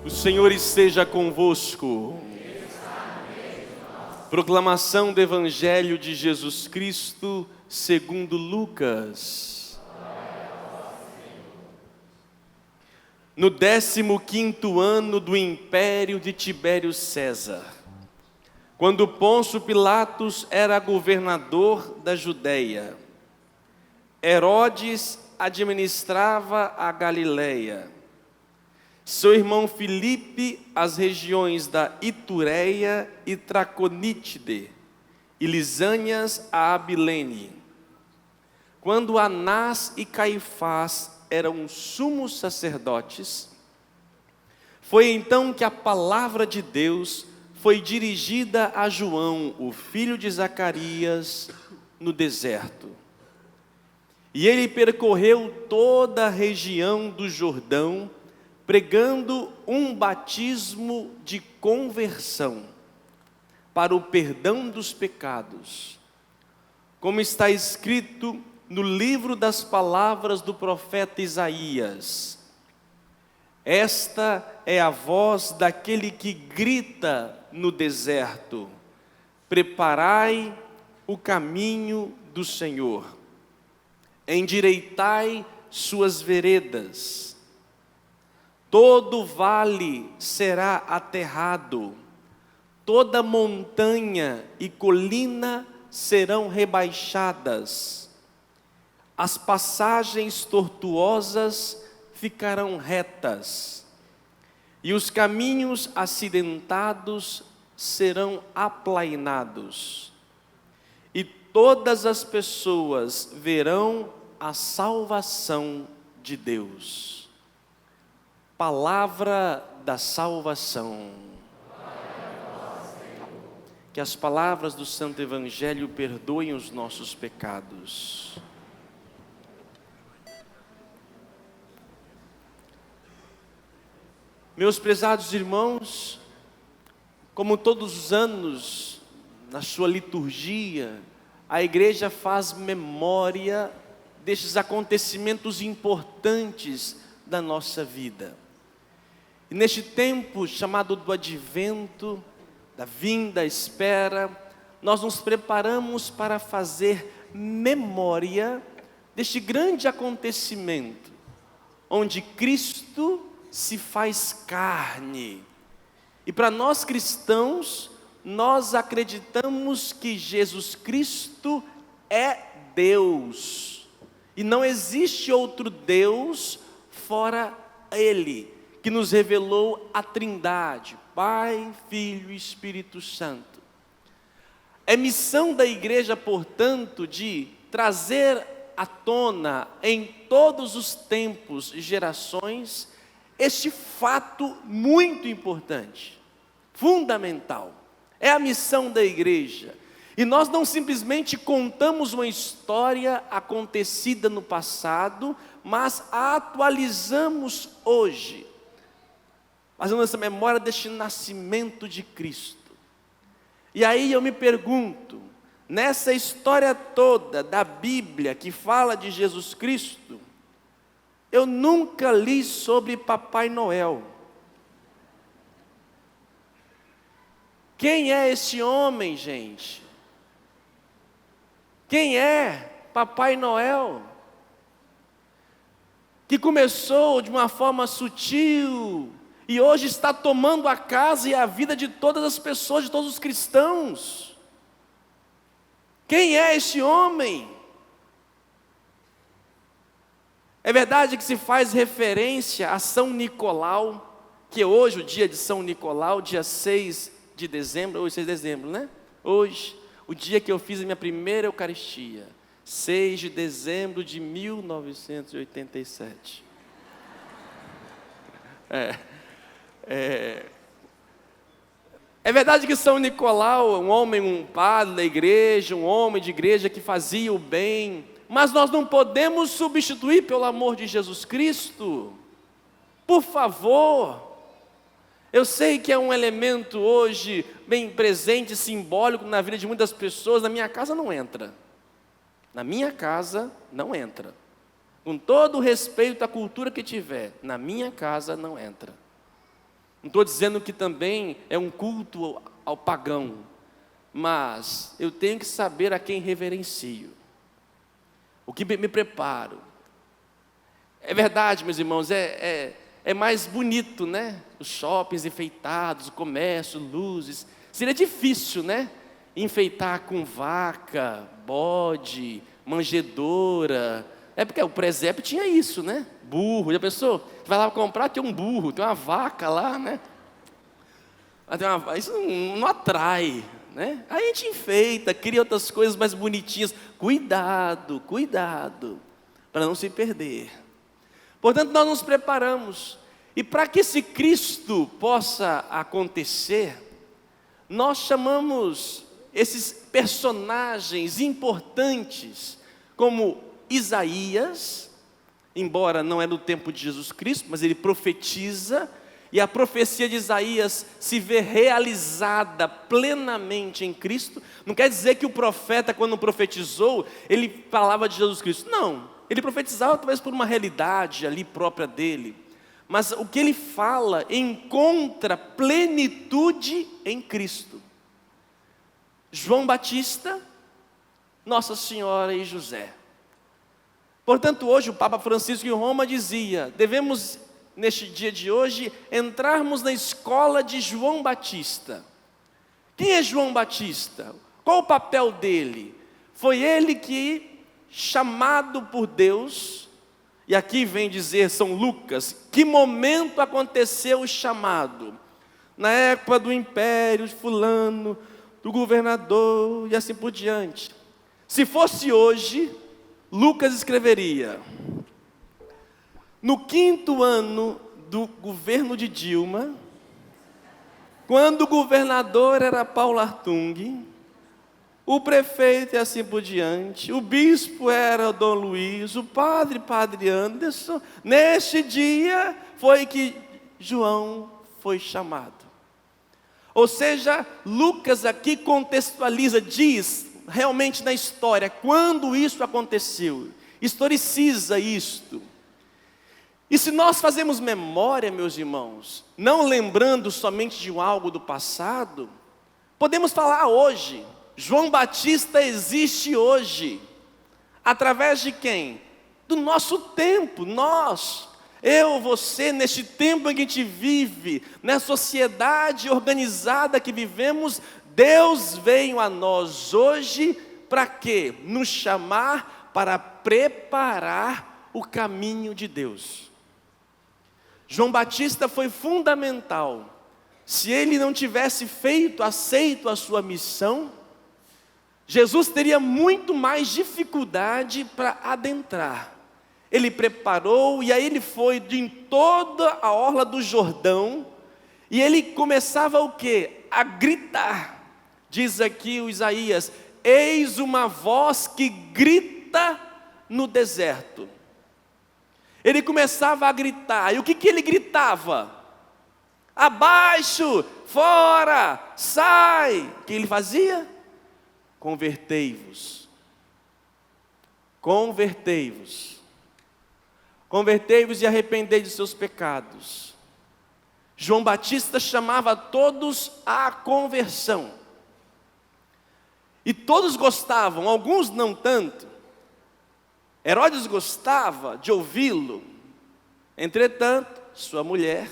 O Senhor esteja convosco. Proclamação do Evangelho de Jesus Cristo segundo Lucas. No 15º ano do império de Tibério César, quando Pôncio Pilatos era governador da Judéia, Herodes administrava a Galileia, seu irmão Filipe as regiões da Itureia e Traconítide, e Lisânias a Abilene. Quando Anás e Caifás eram sumos sacerdotes, foi então que a palavra de Deus foi dirigida a João, o filho de Zacarias, no deserto. E ele percorreu toda a região do Jordão, pregando um batismo de conversão para o perdão dos pecados, como está escrito no livro das palavras do profeta Isaías: esta é a voz daquele que grita no deserto, preparai o caminho do Senhor, endireitai suas veredas. Todo vale será aterrado, toda montanha e colina serão rebaixadas, as passagens tortuosas ficarão retas, e os caminhos acidentados serão aplainados, e todas as pessoas verão a salvação de Deus. Palavra da salvação. Que as palavras do Santo Evangelho perdoem os nossos pecados. Meus prezados irmãos, como todos os anos, na sua liturgia, a igreja faz memória destes acontecimentos importantes da nossa vida. E neste tempo chamado do advento, da vinda, espera, nós nos preparamos para fazer memória deste grande acontecimento, onde Cristo se faz carne. E para nós cristãos, nós acreditamos que Jesus Cristo é Deus, e não existe outro Deus fora Ele, que nos revelou a Trindade, Pai, Filho e Espírito Santo. É missão da igreja, portanto, de trazer à tona em todos os tempos e gerações este fato muito importante, fundamental. É a missão da igreja. E nós não simplesmente contamos uma história acontecida no passado, mas a atualizamos hoje, fazendo essa memória deste nascimento de Cristo. E aí eu me pergunto, nessa história toda da Bíblia que fala de Jesus Cristo, eu nunca li sobre Papai Noel. Quem é esse homem, gente? Quem é Papai Noel? Que começou de uma forma sutil e hoje está tomando a casa e a vida de todas as pessoas, de todos os cristãos. Quem é esse homem? É verdade que se faz referência a São Nicolau, que é hoje o dia de São Nicolau, dia 6 de dezembro, hoje 6 de dezembro, né? Hoje, o dia que eu fiz a minha primeira Eucaristia, 6 de dezembro de 1987. É verdade que São Nicolau, um homem, um padre da igreja, um homem de igreja que fazia o bem, mas nós não podemos substituir pelo amor de Jesus Cristo. Por favor. Eu sei que é um elemento hoje bem presente, simbólico na vida de muitas pessoas. Na minha casa não entra. Na minha casa não entra. Com todo o respeito à cultura que tiver, na minha casa não entra. Não estou dizendo que também é um culto ao pagão, mas eu tenho que saber a quem reverencio, o que me preparo. É verdade, meus irmãos, é mais bonito, né? Os shoppings enfeitados, o comércio, luzes. Seria difícil, né? Enfeitar com vaca, bode, manjedoura. É porque o presépio tinha isso, né? Burro, já pensou? Você vai lá comprar, tem um burro, tem uma vaca lá, né? Isso não atrai, né? Aí a gente enfeita, cria outras coisas mais bonitinhas. Cuidado, cuidado, para não se perder. Portanto, nós nos preparamos. E para que esse Cristo possa acontecer, nós chamamos esses personagens importantes, como Isaías, embora não é no tempo de Jesus Cristo, mas ele profetiza, e a profecia de Isaías se vê realizada plenamente em Cristo. Não quer dizer que o profeta, quando profetizou, ele falava de Jesus Cristo. Não, ele profetizava talvez por uma realidade ali própria dele. Mas o que ele fala encontra plenitude em Cristo. João Batista, Nossa Senhora e José. Portanto, hoje o Papa Francisco em Roma dizia: devemos, neste dia de hoje, entrarmos na escola de João Batista. Quem é João Batista? Qual o papel dele? Foi ele que, chamado por Deus, e aqui vem dizer São Lucas, que momento aconteceu o chamado? Na época do império de fulano, do governador e assim por diante. Se fosse hoje, Lucas escreveria: no 5º ano do governo de Dilma, quando o governador era Paulo Artung, o prefeito e assim por diante, o bispo era Dom Luiz, o padre Anderson, neste dia foi que João foi chamado. Ou seja, Lucas aqui contextualiza, diz realmente na história, quando isso aconteceu, historiciza isto. E se nós fazemos memória, meus irmãos, não lembrando somente de algo do passado, podemos falar hoje. João Batista existe hoje, através de quem? Do nosso tempo, nós, eu, você, neste tempo em que a gente vive, na sociedade organizada que vivemos, Deus veio a nós hoje, para quê? Nos chamar para preparar o caminho de Deus. João Batista foi fundamental. Se ele não tivesse aceito a sua missão, Jesus teria muito mais dificuldade para adentrar. Ele preparou, e aí ele foi em toda a orla do Jordão, e ele começava o quê? A gritar. Diz aqui o Isaías: eis uma voz que grita no deserto. Ele começava a gritar, e o que ele gritava? Abaixo, fora, sai. O que ele fazia? Convertei-vos. Convertei-vos. Convertei-vos e arrependei de seus pecados. João Batista chamava todos à conversão. E todos gostavam, alguns não tanto. Herodes gostava de ouvi-lo. Entretanto, sua mulher,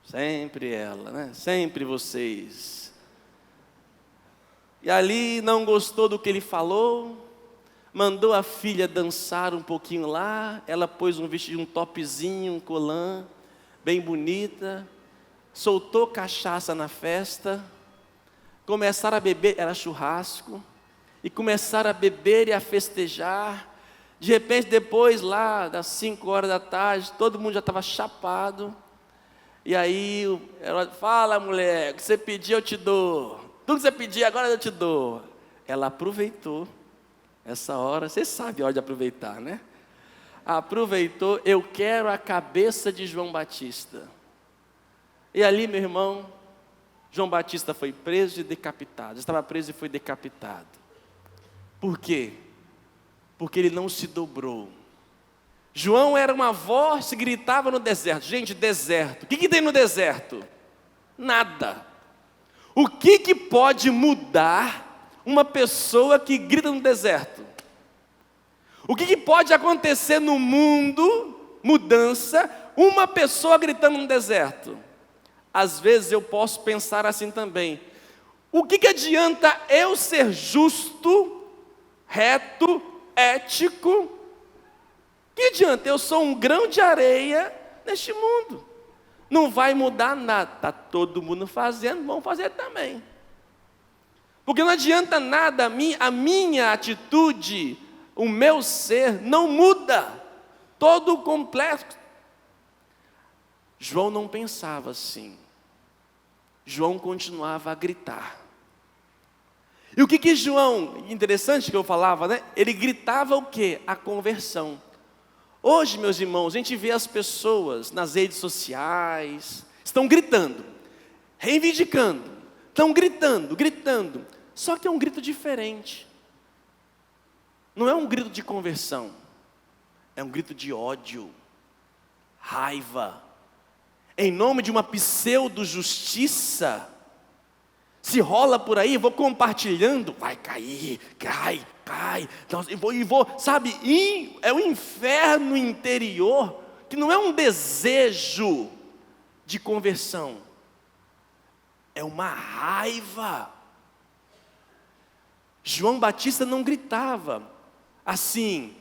sempre ela, né? Sempre vocês. E ali não gostou do que ele falou, mandou a filha dançar um pouquinho lá. Ela pôs um vestido, um topzinho, um colã, bem bonita. Soltou cachaça na festa. Começaram a beber, era churrasco. E começaram a beber e a festejar. De repente, depois lá das 5 horas da tarde, todo mundo já estava chapado. E aí, fala mulher, o que você pediu eu te dou. Tudo que você pedir agora eu te dou. Ela aproveitou essa hora, você sabe a hora de aproveitar, né? Aproveitou, eu quero a cabeça de João Batista. E ali, meu irmão, João Batista foi preso e decapitado. Estava preso e foi decapitado. Por quê? Porque ele não se dobrou. João era uma voz que gritava no deserto. Gente, deserto. O que tem no deserto? Nada. O que pode mudar uma pessoa que grita no deserto? O que pode acontecer no mundo, mudança, uma pessoa gritando no deserto? Às vezes eu posso pensar assim também. O que adianta eu ser justo, reto, ético? Que adianta? Eu sou um grão de areia neste mundo. Não vai mudar nada. Está todo mundo fazendo, vamos fazer também. Porque não adianta nada, a minha atitude, o meu ser não muda. Todo o complexo. João não pensava assim. João continuava a gritar. E o que João, interessante que eu falava, né? Ele gritava o quê? A conversão. Hoje, meus irmãos, a gente vê as pessoas nas redes sociais, estão gritando, reivindicando, estão gritando, só que é um grito diferente. Não é um grito de conversão, é um grito de ódio, raiva, em nome de uma pseudo-justiça. Se rola por aí, vou compartilhando, vai cair, cai. Então, sabe, é o inferno interior, que não é um desejo de conversão, é uma raiva. João Batista não gritava assim,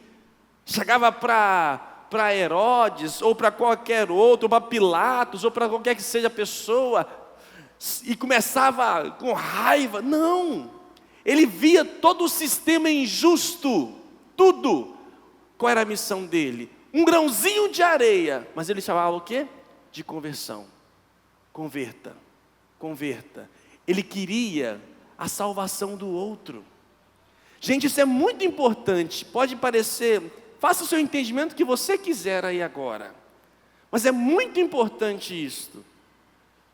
chegava para Herodes, ou para qualquer outro, ou para Pilatos, ou para qualquer que seja a pessoa, e começava com raiva. Não, ele via todo o sistema injusto, tudo. Qual era a missão dele? Um grãozinho de areia, mas ele chamava o quê? De conversão. Converta. Ele queria a salvação do outro. Gente, isso é muito importante. Pode parecer, faça o seu entendimento que você quiser aí agora, mas é muito importante isto.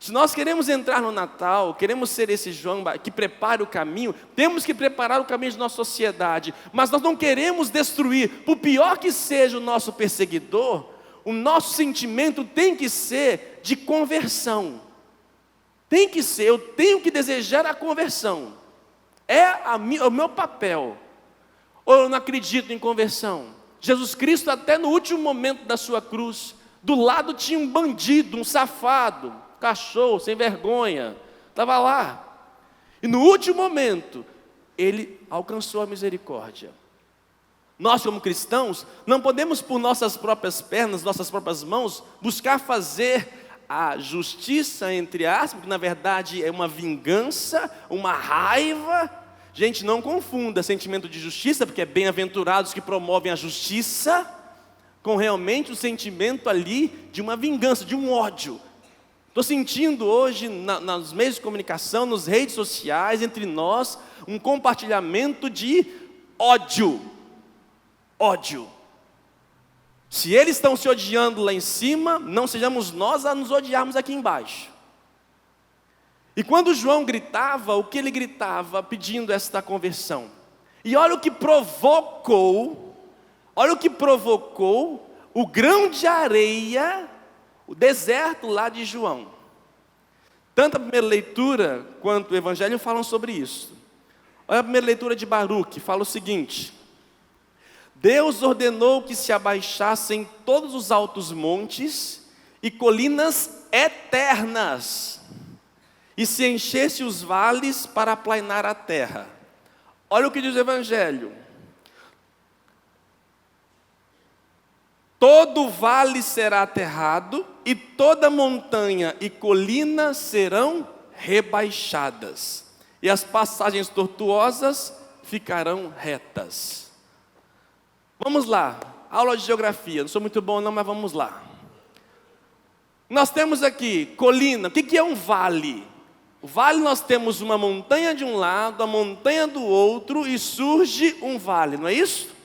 Se nós queremos entrar no Natal, queremos ser esse João que prepara o caminho, temos que preparar o caminho de nossa sociedade, mas nós não queremos destruir, por pior que seja o nosso perseguidor, o nosso sentimento tem que ser de conversão. Tem que ser, eu tenho que desejar a conversão. É o meu papel. Ou eu não acredito em conversão? Jesus Cristo, até no último momento da sua cruz, do lado tinha um bandido, um safado, cachorro, sem vergonha, estava lá. E no último momento, ele alcançou a misericórdia. Nós, como cristãos, não podemos por nossas próprias pernas, nossas próprias mãos, buscar fazer a justiça, entre aspas, que na verdade é uma vingança, uma raiva. Gente, não confunda sentimento de justiça, porque é bem-aventurados que promovem a justiça, com realmente o sentimento ali de uma vingança, de um ódio. Estou sentindo hoje, nos meios de comunicação, nas redes sociais, entre nós, um compartilhamento de ódio. Ódio. Se eles estão se odiando lá em cima, não sejamos nós a nos odiarmos aqui embaixo. E quando João gritava, o que ele gritava pedindo esta conversão? E olha o que provocou o grão de areia, o deserto lá de João. Tanto a primeira leitura quanto o Evangelho falam sobre isso. Olha a primeira leitura de Baruque, fala o seguinte: Deus ordenou que se abaixassem todos os altos montes e colinas eternas, e se enchesse os vales para aplainar a terra. Olha o que diz o Evangelho: todo vale será aterrado, e toda montanha e colina serão rebaixadas, e as passagens tortuosas ficarão retas. Vamos lá, aula de geografia, não sou muito bom não, mas vamos lá. Nós temos aqui colina. O que é um vale? O vale, nós temos uma montanha de um lado, a montanha do outro, e surge um vale, não é isso?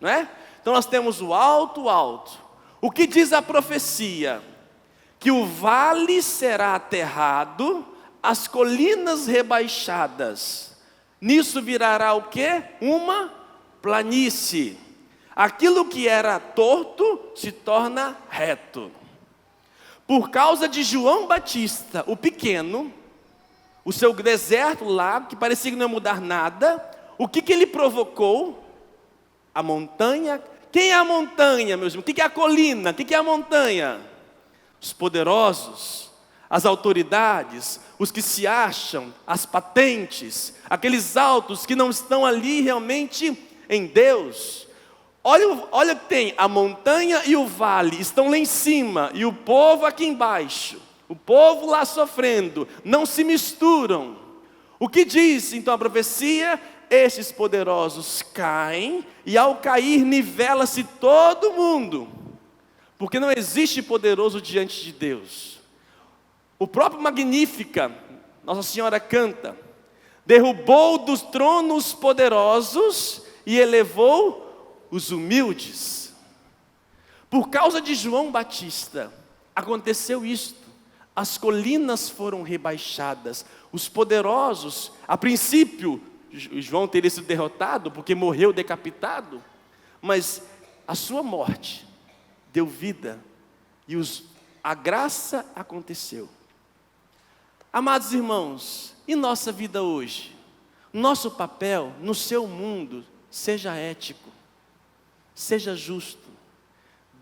Não é? Então nós temos o alto. O que diz a profecia? Que o vale será aterrado, as colinas rebaixadas. Nisso virará o quê? Uma planície. Aquilo que era torto se torna reto. Por causa de João Batista, o pequeno, o seu deserto lá, que parecia que não ia mudar nada, o que ele provocou? A montanha. Quem é a montanha, meus irmãos? O que é a colina? O que é a montanha? Os poderosos, as autoridades, os que se acham, as patentes, aqueles altos que não estão ali realmente em Deus. Olha que tem, a montanha e o vale estão lá em cima, e o povo aqui embaixo, o povo lá sofrendo, não se misturam. O que diz então a profecia? Esses poderosos caem, e ao cair nivela-se todo mundo, porque não existe poderoso diante de Deus. O próprio Magnífica, Nossa Senhora canta, derrubou dos tronos poderosos e elevou os humildes. Por causa de João Batista, aconteceu isto. As colinas foram rebaixadas. Os poderosos, a princípio, João teria sido derrotado, porque morreu decapitado. Mas a sua morte deu vida, e a graça aconteceu. Amados irmãos, e nossa vida hoje? Nosso papel no seu mundo, seja ético, seja justo,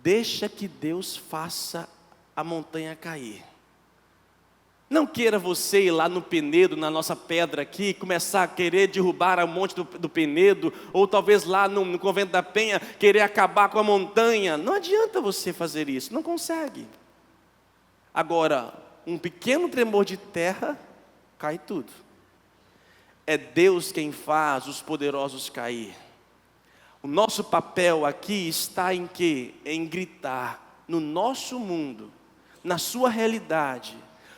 deixa que Deus faça a montanha cair. Não queira você ir lá no Penedo, na nossa pedra aqui, começar a querer derrubar o monte do Penedo, ou talvez lá no Convento da Penha, querer acabar com a montanha. Não adianta você fazer isso, não consegue. Agora, um pequeno tremor de terra, cai tudo. É Deus quem faz os poderosos cair. O nosso papel aqui está em quê? Em gritar no nosso mundo, na sua realidade,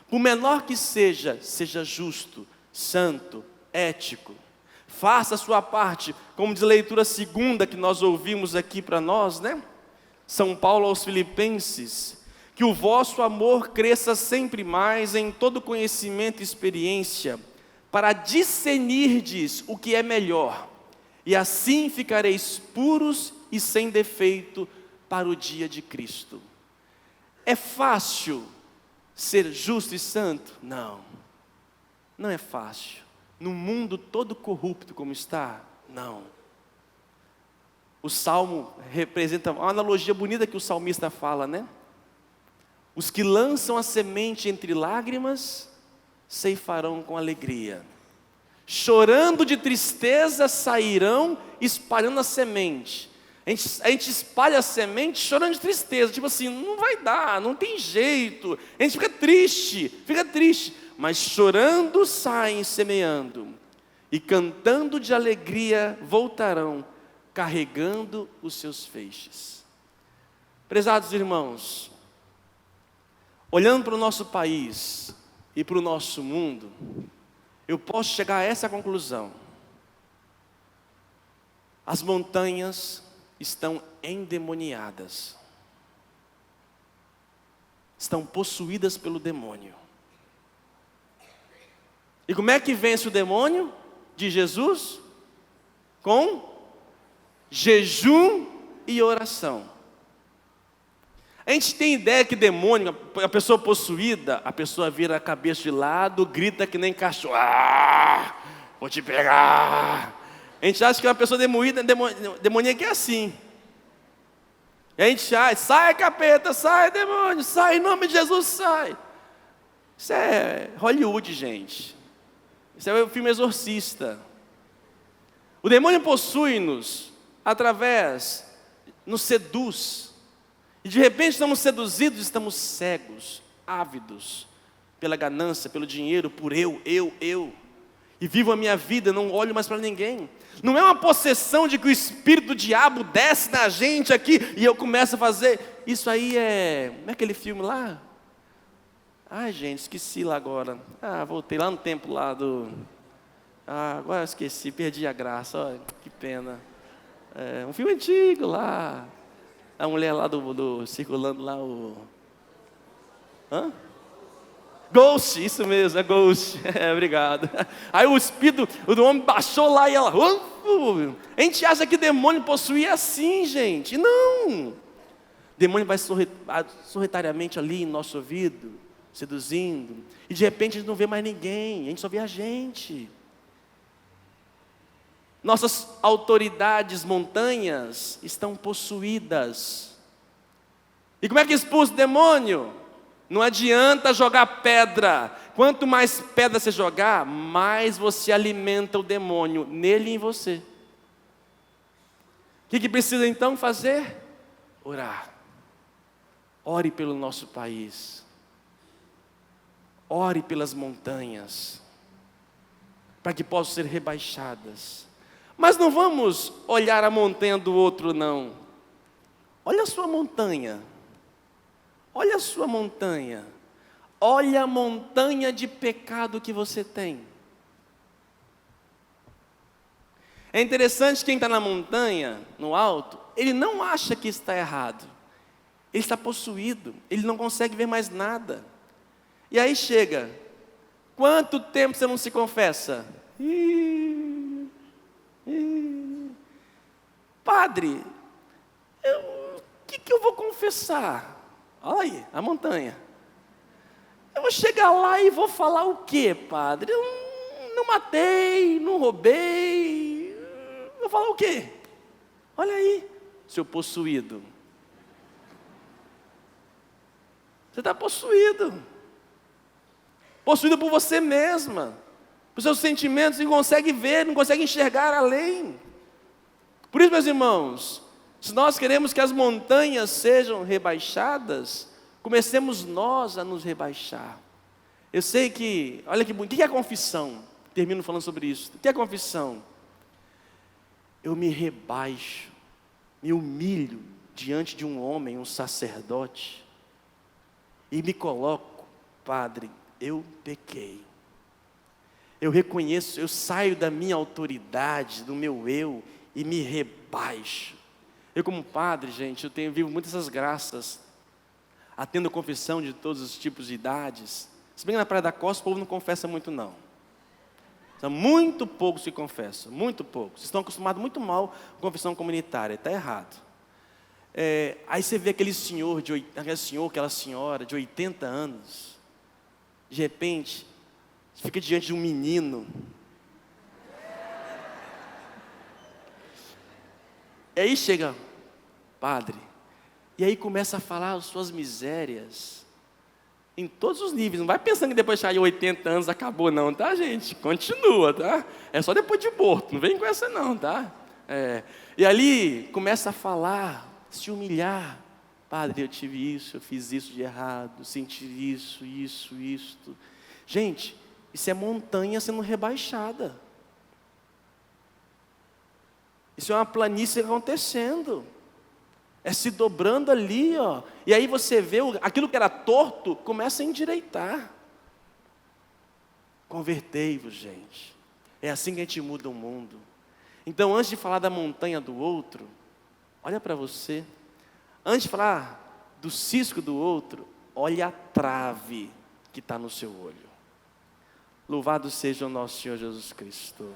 por menor que seja, seja justo, santo, ético. Faça a sua parte, como diz a leitura segunda que nós ouvimos aqui para nós, né? São Paulo aos Filipenses, que o vosso amor cresça sempre mais em todo conhecimento e experiência, para discernirdes o que é melhor, e assim ficareis puros e sem defeito para o dia de Cristo. É fácil ser justo e santo? Não, não é fácil. No mundo todo corrupto como está, não. O Salmo representa uma analogia bonita que o salmista fala, né? Os que lançam a semente entre lágrimas, ceifarão com alegria. Chorando de tristeza, sairão espalhando a semente. A gente espalha a semente chorando de tristeza, tipo assim, não vai dar, não tem jeito. A gente fica triste, mas chorando saem semeando, e cantando de alegria voltarão, carregando os seus feixes. Prezados irmãos, olhando para o nosso país e para o nosso mundo, eu posso chegar a essa conclusão: as montanhas estão endemoniadas, estão possuídas pelo demônio. E como é que vence o demônio de Jesus? Com jejum e oração. A gente tem ideia que demônio, a pessoa possuída, a pessoa vira a cabeça de lado, grita que nem cachorro, vou te pegar. A gente acha que uma pessoa demoníaca é assim. E a gente acha, sai capeta, sai demônio, sai em nome de Jesus, sai. Isso é Hollywood, gente. Isso é o filme Exorcista. O demônio possui-nos através, nos seduz. E de repente estamos seduzidos, estamos cegos, ávidos pela ganância, pelo dinheiro, por eu. E vivo a minha vida, não olho mais para ninguém. Não é uma possessão de que o espírito do diabo desce na gente aqui e eu começo a fazer. Isso aí como é aquele filme lá? Ai gente, esqueci lá agora. Voltei lá no tempo lá do... agora eu esqueci, perdi a graça, olha, que pena. Um filme antigo lá. A mulher lá do circulando lá o... Ghost, isso mesmo, é ghost. Obrigado. Aí o espírito do homem baixou lá e ela... A gente acha que demônio possuía assim, gente. Não. Demônio vai sorretariamente ali em nosso ouvido, seduzindo. E de repente a gente não vê mais ninguém, a gente só vê a gente. Nossas autoridades montanhas estão possuídas. E como é que expulsa o demônio? Não adianta jogar pedra. Quanto mais pedra você jogar, mais você alimenta o demônio nele e em você. O que precisa então fazer? Orar. Ore pelo nosso país. Ore pelas montanhas, para que possam ser rebaixadas. Mas não vamos olhar a montanha do outro, não. Olha a sua montanha. Olha a sua montanha. Olha a montanha de pecado que você tem. É interessante, quem está na montanha, no alto, ele não acha que está errado. Ele está possuído, ele não consegue ver mais nada. E aí chega, quanto tempo você não se confessa? Padre, o que eu vou confessar? Olha aí, a montanha. Eu vou chegar lá e vou falar o quê, padre? Eu não matei, não roubei. Vou falar o quê? Olha aí, seu possuído. Você está possuído. Possuído por você mesma. Por seus sentimentos, e não consegue ver, não consegue enxergar além. Por isso, meus irmãos, se nós queremos que as montanhas sejam rebaixadas, comecemos nós a nos rebaixar. Eu sei que, olha que bonito, o que é a confissão? Termino falando sobre isso. O que é a confissão? Eu me rebaixo, me humilho diante de um homem, um sacerdote, e me coloco, Padre, eu pequei. Eu reconheço, eu saio da minha autoridade, do meu eu, e me rebaixo. Eu como padre, gente, vivo muitas essas graças, atendo confissão de todos os tipos de idades. Se bem que na Praia da Costa o povo não confessa muito não. Então, muito pouco se confessa, muito pouco. Vocês estão acostumados muito mal com confissão comunitária, está errado. Aí você vê aquele senhor, aquela senhora de 80 anos, de repente, fica diante de um menino. E aí chega, padre, e aí começa a falar as suas misérias, em todos os níveis. Não vai pensando que depois de chegar de 80 anos acabou não, tá, gente? Continua, tá? É só depois de morto, não vem com essa não, tá? E ali começa a falar, se humilhar. Padre, eu tive isso, eu fiz isso de errado, senti isso, isto. Gente, isso é montanha sendo rebaixada. Isso é uma planície acontecendo. É se dobrando ali, ó. E aí você vê aquilo que era torto, começa a endireitar. Convertei-vos, gente. É assim que a gente muda o mundo. Então, antes de falar da montanha do outro, olha para você. Antes de falar do cisco do outro, olha a trave que está no seu olho. Louvado seja o nosso Senhor Jesus Cristo.